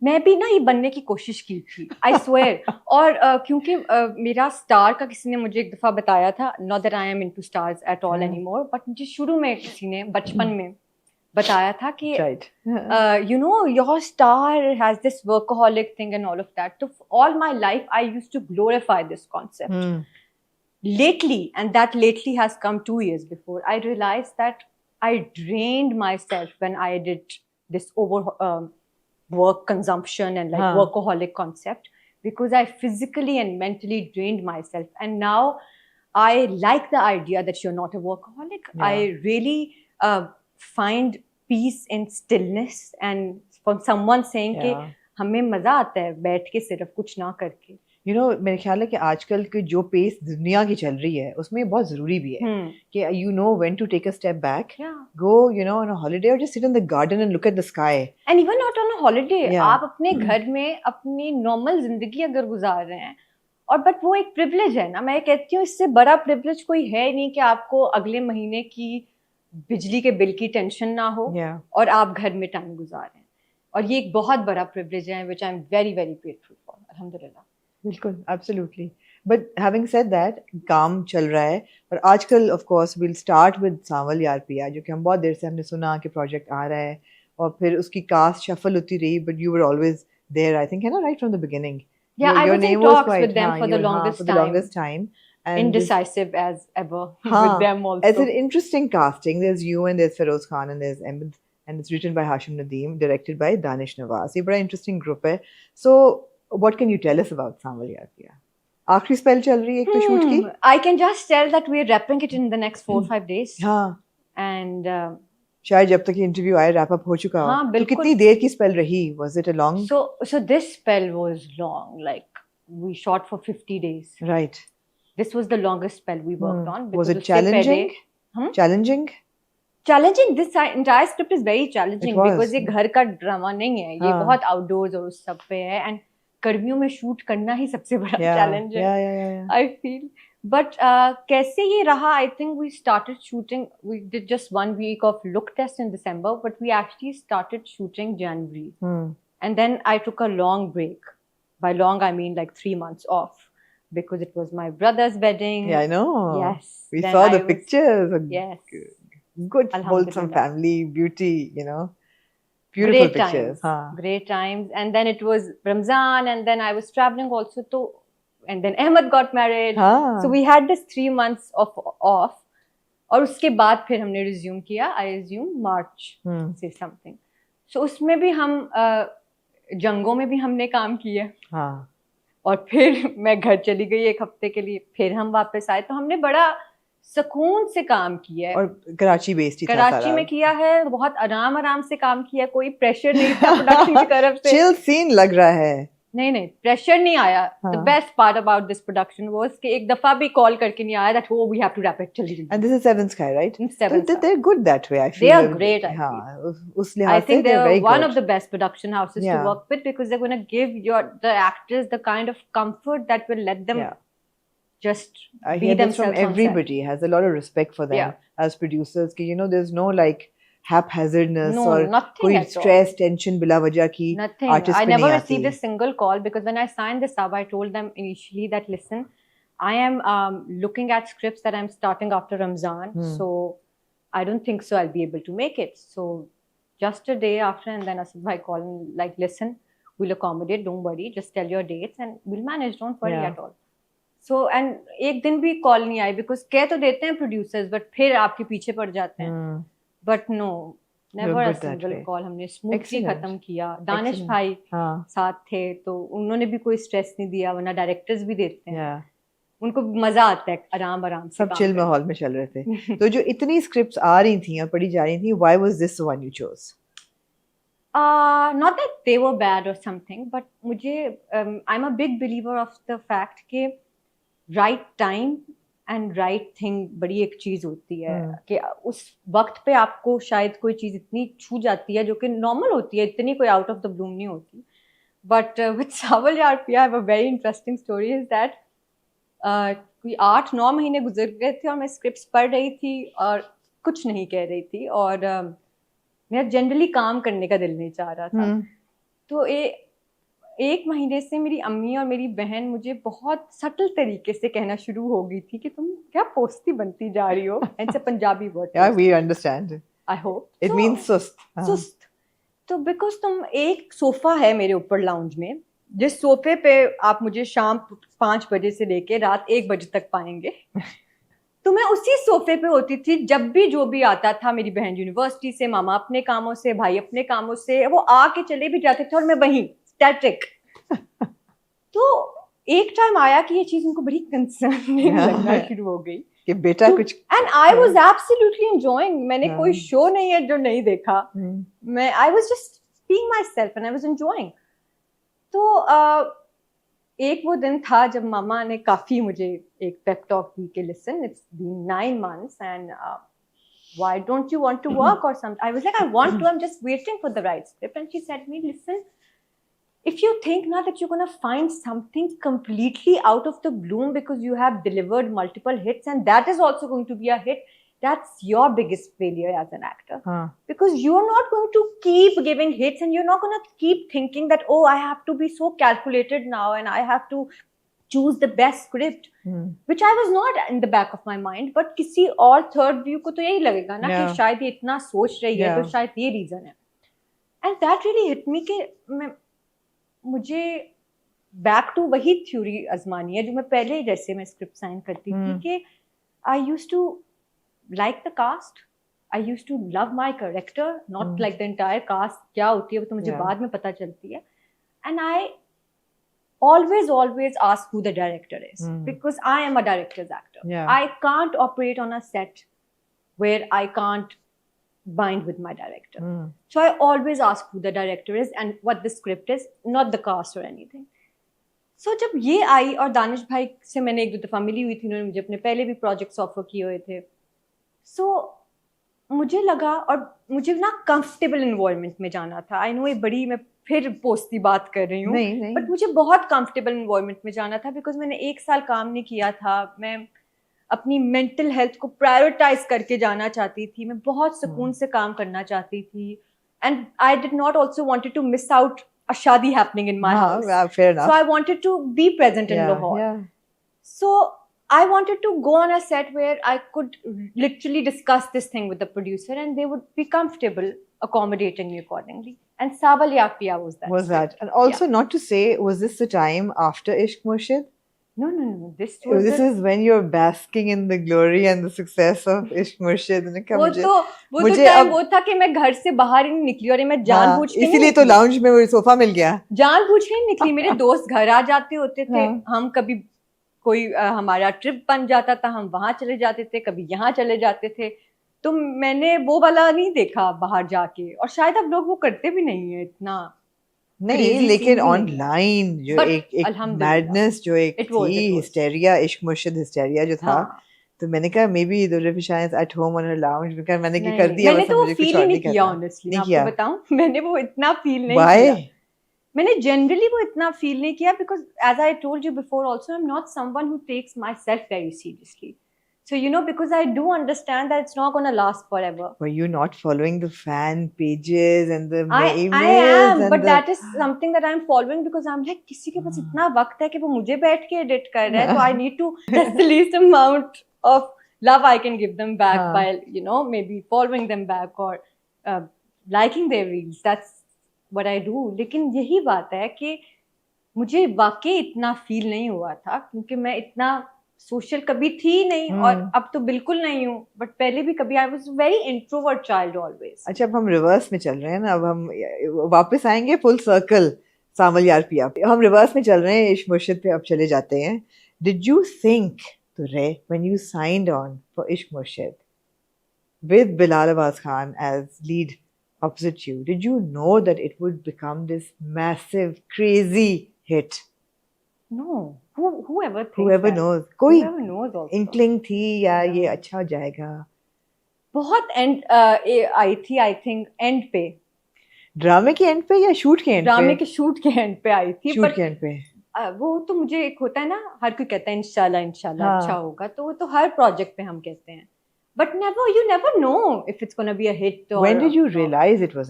मैं भी ना ये बनने की कोशिश की थी, आई स्वेयर। और क्योंकि मेरा स्टार का किसी ने मुझे एक दफा बताया था, not that I am into stars at all anymore, but मुझे शुरू में किसी ने बचपन में बताया था कि you know, your star has this workaholic thing and all of that. So all my life I used to glorify this concept. Lately, and that lately has come 2 years before, I realized that I drained myself when I did this over work consumption and like workaholic concept, because I physically and mentally drained myself. And now I like the idea that you're not a workaholic. I really find peace in stillness and from someone saying कि हमें मजा आता है बैठ के सिर्फ कुछ ना करके. You know, मेरे ख्याल है कि आजकल की जो पेस दुनिया की चल रही है उसमें बहुत जरूरी भी है कि you know when to take a step back, go you know on a holiday or just sit in the garden and look at the sky. And even not on a holiday, आप अपने घर में अपनी normal जिंदगी अगर गुजार रहे हैं, और बट वो एक प्रिविलेज है ना, मैं कहती हूँ इससे बड़ा प्रिविलेज कोई है नहीं कि आपको अगले महीने की बिजली के बिल की टेंशन ना हो और आप घर में टाइम गुजारें. और ये एक बहुत बड़ा प्रिविलेज है which I am very very grateful for. अल्हम्दुलिल्लाह. बिल्कुल, absolutely. But having said that, काम चल रहा है और आजकल of course we'll start with सांवल यार पिया, जो कि हम बहुत देर से हमने सुना कि प्रोजेक्ट आ रहा है और फिर उसकी कास्ट शफल होती रही, but you were always there, I think, है ना, right from the beginning. Yeah, I was in talks with them for the longest time. And indecisive as ever with them also. It's an interesting casting. There's you and there's Feroz Khan and there's Ahmed, and it's written by Hashim Nadeem, directed by Danish Nawaz. ये बड़ा interesting group है. So what can you tell us about सांवल यार पिया? आखिरी spell चल रही है एक तो शूट की. I can just tell that we're wrapping it in the next 4-5 days. हाँ. And शायद जब तक ये इंटरव्यू आए रैप अप हो चुका हो. हाँ, तो कितनी देर की स्पेल रही? Was it a long? So this spell was long. Like we shot for 50 days. Right. This was the longest spell we worked on. Was it challenging? Challenging? Challenging. This entire script is very challenging because ये घर का drama नहीं है. ये बहुत outdoors और उस सब पे है, and गर्मियों में शूट करना ही सबसे बड़ा चैलेंज है. I feel. But कैसे ये रहा? I think we started shooting. We did just 1 week of look test in December, but we actually started shooting January. And then I took a long break. By long, I mean like 3 months off. Because it was my brother's wedding. Yeah, I know. Yes. We saw the pictures. Yes. Good, wholesome family, beauty, you know. Beautiful Great pictures. Times. Great times. And then it was Ramzan, and then I was traveling also too. And then Ahmed got married. So we had this 3 months of off. और उसके बाद फिर हमने resume किया. I resumed March, say something. So उसमें भी हम जंगों में भी हमने काम किया. और फिर मैं घर चली गई 1 हफ्ते के लिए, फिर हम वापस आए, तो हमने बड़ा सुकून से काम किया है. और कराची बेस्ड था कराची में किया है, बहुत आराम से काम किया, कोई प्रेशर नहीं था प्रोडक्शन की तरफ से. चिल सीन लग रहा है. नहीं प्रेशर नहीं आया. The best part about this production was कि एक दफा भी कॉल करके नहीं आया that oh we have to wrap it till. And this is Seven Sky, right? Seven Sky. They're good that way, I feel. They are great. उस लिहाज से I think they're very one good. of the best production houses to work with, because they're going to give the actors the kind of comfort that will let them just be themselves. From everybody has a lot of respect for them as producers. कि you know there's no like haphazardness or कोई stress, tension बिला वजह की artist I पे never नहीं received a single call, because when I signed this up, I told them initially that listen, I am looking at scripts that I'm starting after Ramzan, so I don't think so I'll be able to make it. So just a day after, and then Asad bhai called and like, listen, we'll accommodate, don't worry, just tell your dates and we'll manage, don't worry at all. So and एक दिन भी call नहीं आई, because कह तो देते हैं producers, but फिर आपके पीछे पड़ जाते हैं. But no, never a single call. हमने स्मूथली खत्म किया. दानिश भाई साथ थे, तो उन्होंने भी कोई स्ट्रेस नहीं दिया, वरना डायरेक्टर्स भी देते हैं. उनको मजा आता है आराम से. सब चिल माहौल में चल रहे थे. तो जो इतनी स्क्रिप्ट्स आ रही थी और पढ़ी जा रही थी, why was this the one you chose? Not that they were bad or something, but मुझे I'm a big believer of the fact कि right time and right thing बड़ी एक चीज होती है कि उस वक्त पे आपको शायद कोई चीज इतनी छू जाती है जो कि नॉर्मल होती है, इतनी कोई आउट ऑफ द ब्लूम नहीं होती. बट विद सांवल यार पिया, I have a very interesting story is that कोई 8-9 महीने गुजर गए थे और मैं स्क्रिप्ट्स पढ़ रही थी और कुछ नहीं कह रही थी, और मेरा जनरली काम करने का दिल नहीं चाह रहा था. तो 1 महीने से मेरी अम्मी और मेरी बहन मुझे बहुत सटल तरीके से कहना शुरू हो गई थी कि तुम क्या पोस्ती बनती जा रही हो. It's a Punjabi word. Yeah, we understand. I hope. It means sust. सुस्त. तो बिकॉज तुम एक सोफा है मेरे ऊपर लाउंज में, जिस सोफे पे आप मुझे शाम 5 बजे से लेके रात 1 बजे तक पाएंगे. तो मैं उसी सोफे पे होती थी जब भी जो भी आता था. मेरी बहन यूनिवर्सिटी से, मामा अपने कामों से, भाई अपने कामों से, वो आके चले भी जाते थे और मैं वहीं स्टैटिक. तो एक टाइम आया कि ये चीज उनको बड़ी कंसर्निंग लगना शुरू हो गई कि बेटा कुछ. And I was absolutely enjoying. मैंने कोई शो नहीं है जो नहीं देखा. मैं I was just being my self and I was enjoying. तो एक वो दिन था जब मामा ने काफी मुझे एक पेप टॉक दी कि listen, it's been 9 months and why don't you want to work or something. I was like, I want to, I'm just waiting for the right script. And she said to me, listen, if you think now that you're going to find something completely out of the bloom because you have delivered multiple hits and that is also going to be a hit, that's your biggest failure as an actor. Because you're not going to keep giving hits and you're not going to keep thinking that, oh, I have to be so calculated now and I have to choose the best script, which I was not in the back of my mind. But किसी और third view को तो यही लगेगा ना कि शायद ये इतना सोच रही है तो शायद ये reason है. And that really hit me कि मुझे बैक टू वही थ्योरी आजमानी है जो मैं पहले जैसे मैं स्क्रिप्ट साइन करती थी कि I used to like the cast, I used to love my character, not like the entire cast क्या होती है वो तो मुझे बाद में पता चलती है. And I always ask who the director is because I am a director's actor. I can't operate on a set where I can't bind with my director. So I always ask who the director is and what the script is, not the cast or anything. So जब ये आई और दानिश भाई से मैंने 1-2 दफा मिली हुई थी, उन्होंने मुझे अपने पहले भी प्रोजेक्ट्स ऑफर किए हुए थे. So मुझे लगा और मुझे ना कंफर्टेबल एनवायरनमेंट में जाना था. आई नो ये बड़ी मैं फिर पोस्ती बात कर रही हूँ, बट मुझे बहुत कंफर्टेबल एनवायरनमेंट में जाना था बिकॉज मैंने 1 साल काम नहीं किया था. मैं अपनी मेंटल हेल्थ को प्रायोरिटाइज करके जाना चाहती थी. मैं बहुत सुकून से काम करना चाहती थी. And I did not also wanted to miss out a shadi happening in my house. Fair enough. So I wanted to be present in Lahore. So I wanted to go on a set where I could literally discuss this thing with the producer and they would be comfortable accommodating me accordingly. And Saval Ya Piya was that. Was that? And also not to say, was this the time after Ishq Murshid? No. This is when you're basking in the glory and the success of Ishq Murshid. वो तो time वो था कि मैं घर से बाहर ही नहीं निकली और मैं जानबूझ के इसीलिए तो लाउंज में वो सोफा मिल गया. जानबूझ के नहीं निकली. मेरे दोस्त घर आ जाते होते थे. हम कभी कोई हमारा ट्रिप बन जाता था, हम वहां चले जाते थे, कभी यहाँ चले जाते थे. तो मैंने वो वाला नहीं देखा बाहर जाके. और शायद अब लोग वो करते भी नहीं है इतना. नहीं, लेकिन ऑनलाइन जो एक मैडनेस जो एक थी, हिस्टेरिया, इश्क मुर्शिद हिस्टेरिया जो था, तो मैंने कहा मे बी दुल्हन at home on her lounge because मैंने क्या कर दिया. मैंने तो वो फील ही नहीं किया ऑनेस्टली. आपको बताऊं, मैंने वो इतना फील नहीं किया. मैंने जनरली वो इतना फील नहीं किया because as I told you before also, I am not someone who takes myself very seriously. So, you know, because I do understand that it's not going to last forever. Were you not following the fan pages and the emails? I am, but that is something that I'm following because I'm like, किसी के पास इतना वक्त है कि वो मुझे बैठ के edit कर रहा है, तो I need to, that's the least amount of love I can give them back by, you know, maybe following them back or liking their reels. That's what I do. लेकिन यही बात है कि मुझे वाकई इतना feel नहीं हुआ था क्योंकि मैं इतना सोशल कभी थी नहीं और अब तो बिल्कुल नहीं हूँ. बट पहले भी कभी I was very introvert child always. अच्छा, अब हम रिवर्स में चल रहे हैं ना. अब हम वापस आएंगे फुल सर्कल सावल यार पिया. हम रिवर्स में चल रहे हैं, इश्क मुर्शिद पे अब चले जाते हैं. Did you think when you signed on for Ishq Murshid with Bilal Abbas Khan as lead opposite you, did you know that it would become this massive crazy hit? No. Whoever knows. कोई also. inkling थी या ये अच्छा हो जाएगा? बहुत एंड आई थी, I think and पे. ड्रामे के एंड पे या शूट के एंड पे? ड्रामे के शूट के एंड पे आई थी. शूट के एंड पे वो तो मुझे एक होता है ना, हर कोई कहता है इंशाल्लाह अच्छा होगा, तो वो तो हर प्रोजेक्ट पे हम कहते हैं. But you never know if it's going to be a hit. When did you realize it was a